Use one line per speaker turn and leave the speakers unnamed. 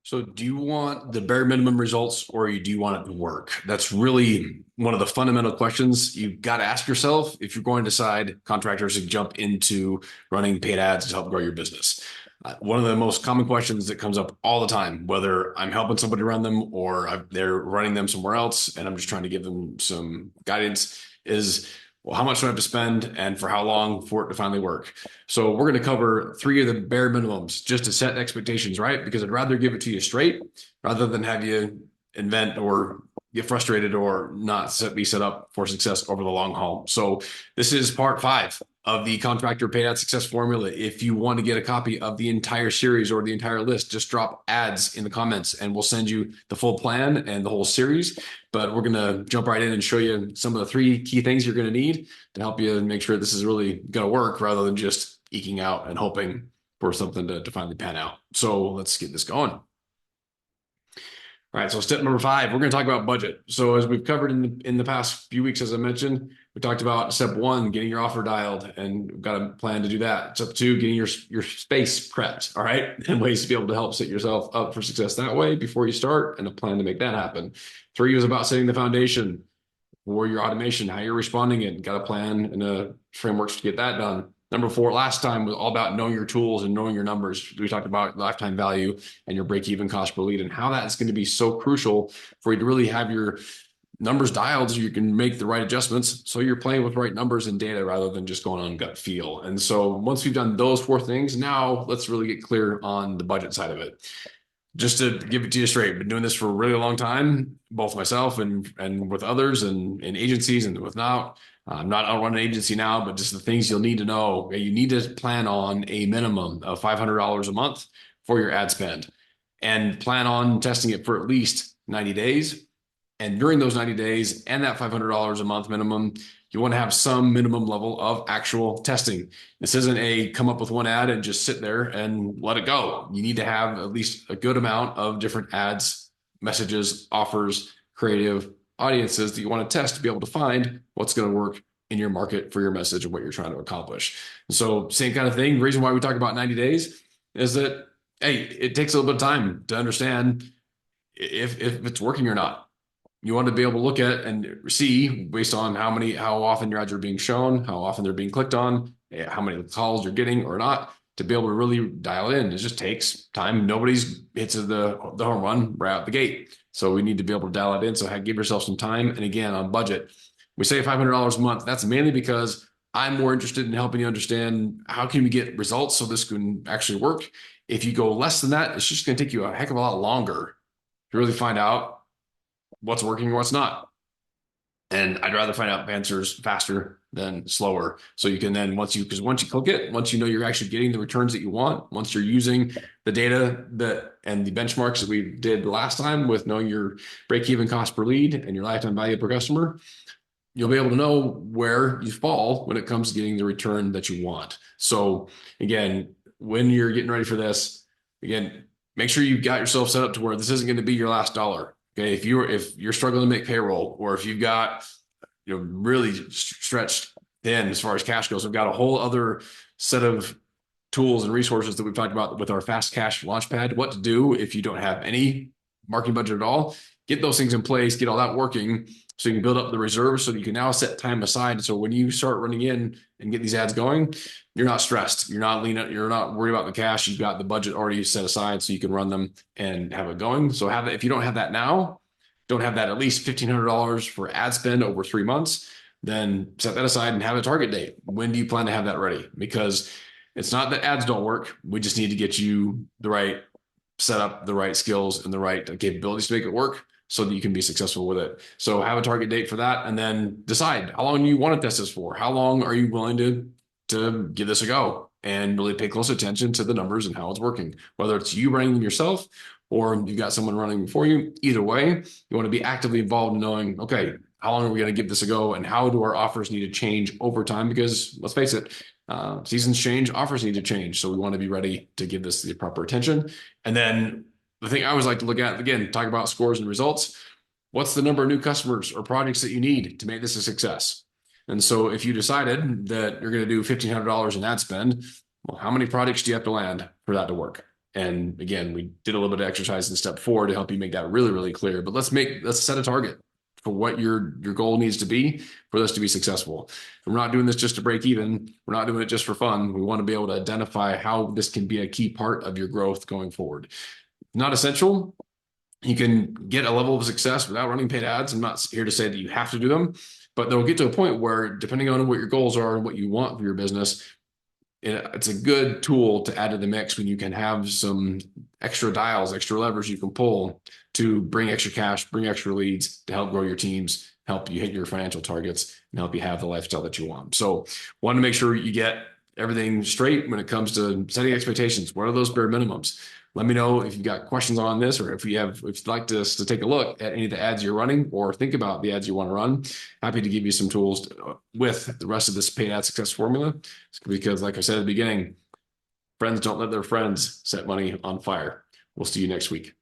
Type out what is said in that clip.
So do you want the bare minimum results or do you want it to work? That's really one of the fundamental questions you've got to ask yourself if you're going to decide contractors to jump into running paid ads to help grow your business. One of the most common questions that comes up all the time, whether I'm helping somebody run them or they're running them somewhere else and I'm just trying to give them some guidance, is, well, how much do I have to spend and for how long for it to finally work? So we're going to cover three of the bare minimums just to set expectations, right? Because I'd rather give it to you straight rather than have you invent or get frustrated or not be set up for success over the long haul. So this is part 5 of the Contractor Paid Ad Success Formula. If you want to get a copy of the entire series or the entire list, just drop ads in the comments and we'll send you the full plan and the whole series. But we're going to jump right in and show you some of the 3 key things you're going to need to help you make sure this is really going to work rather than just eking out and hoping for something to finally pan out. So let's get this going. All right, so step number 5, we're going to talk about budget. So as we've covered in the past few weeks, as I mentioned, we talked about step 1, getting your offer dialed, and we've got a plan to do that. Step 2, getting your space prepped, all right, and ways to be able to help set yourself up for success that way before you start, and a plan to make that happen. 3 is about setting the foundation for your automation, how you're responding it, got a plan and a frameworks to get that done. Number 4, last time was all about knowing your tools and knowing your numbers. We talked about lifetime value and your break-even cost per lead and how that's going to be so crucial for you to really have your numbers dialed so you can make the right adjustments. So you're playing with right numbers and data rather than just going on gut feel. And so once we've done those 4 things, now let's really get clear on the budget side of it. Just to give it to you straight, been doing this for a really long time, both myself and with others and in agencies and with now. I'm not out running an agency now, but just the things you'll need to know. You need to plan on a minimum of $500 a month for your ad spend and plan on testing it for at least 90 days. And during those 90 days and that $500 a month minimum, you want to have some minimum level of actual testing. This isn't a come up with one ad and just sit there and let it go. You need to have at least a good amount of different ads, messages, offers, creative audiences that you want to test to be able to find what's going to work in your market for your message and what you're trying to accomplish. So same kind of thing. The reason why we talk about 90 days is that, hey, it takes a little bit of time to understand if it's working or not. You want to be able to look at and see based on how often your ads are being shown, how often they're being clicked on, how many calls you're getting or not, to be able to really dial in. It just takes time. Nobody's hits the home run right out the gate. So we need to be able to dial it in. So give yourself some time. And again, on budget, we say $500 a month. That's mainly because I'm more interested in helping you understand how can we get results so this can actually work. If you go less than that, it's just going to take you a heck of a lot longer to really find out what's working and what's not. And I'd rather find out answers faster than slower. So you can then once you click it, once you know you're actually getting the returns that you want, once you're using the data and the benchmarks that we did last time with knowing your break-even cost per lead and your lifetime value per customer, you'll be able to know where you fall when it comes to getting the return that you want. So again, when you're getting ready for this, again, make sure you've got yourself set up to where this isn't going to be your last dollar. Okay, if you're struggling to make payroll, or if you've got really stretched thin as far as cash goes, we've got a whole other set of tools and resources that we've talked about with our fast cash launchpad. What to do if you don't have any marketing budget at all? Get those things in place, get all that working, so you can build up the reserves, so that you can now set time aside. So when you start running in and get these ads going, you're not stressed. You're not leaning. You're not worried about the cash. You've got the budget already set aside, so you can run them and have it going. So have it. If you don't have that now, don't have that at least $1,500 for ad spend over 3 months, then set that aside and have a target date. When do you plan to have that ready? Because it's not that ads don't work. We just need to get you the right setup, the right skills, and the right capabilities to make it work, so that you can be successful with it. So have a target date for that, and then decide how long you want to test this for. How long are you willing to give this a go and really pay close attention to the numbers and how it's working, whether it's you running them yourself or you've got someone running for you. Either way, you want to be actively involved in knowing, okay, how long are we going to give this a go, and how do our offers need to change over time? Because let's face it, seasons change, offers need to change. So we want to be ready to give this the proper attention. And then the thing I always like to look at, again, talk about scores and results. What's the number of new customers or projects that you need to make this a success? And so if you decided that you're going to do $1,500 in ad spend, well, how many projects do you have to land for that to work? And again, we did a little bit of exercise in step 4 to help you make that really, really clear. But let's set a target for what your goal needs to be for this to be successful. We're not doing this just to break even. We're not doing it just for fun. We want to be able to identify how this can be a key part of your growth going forward. Not essential. You can get a level of success without running paid ads. I'm not here to say that you have to do them, but they'll get to a point where, depending on what your goals are and what you want for your business, it's a good tool to add to the mix when you can have some extra dials, extra levers you can pull to bring extra cash, bring extra leads to help grow your teams, help you hit your financial targets, and help you have the lifestyle that you want. So, want to make sure you get everything straight when it comes to setting expectations. What are those bare minimums? Let me know if you've got questions on this, or if you'd like us to take a look at any of the ads you're running, or think about the ads you want to run. Happy to give you some tools with the rest of this paid ad success formula, because like I said at the beginning, friends don't let their friends set money on fire. We'll see you next week.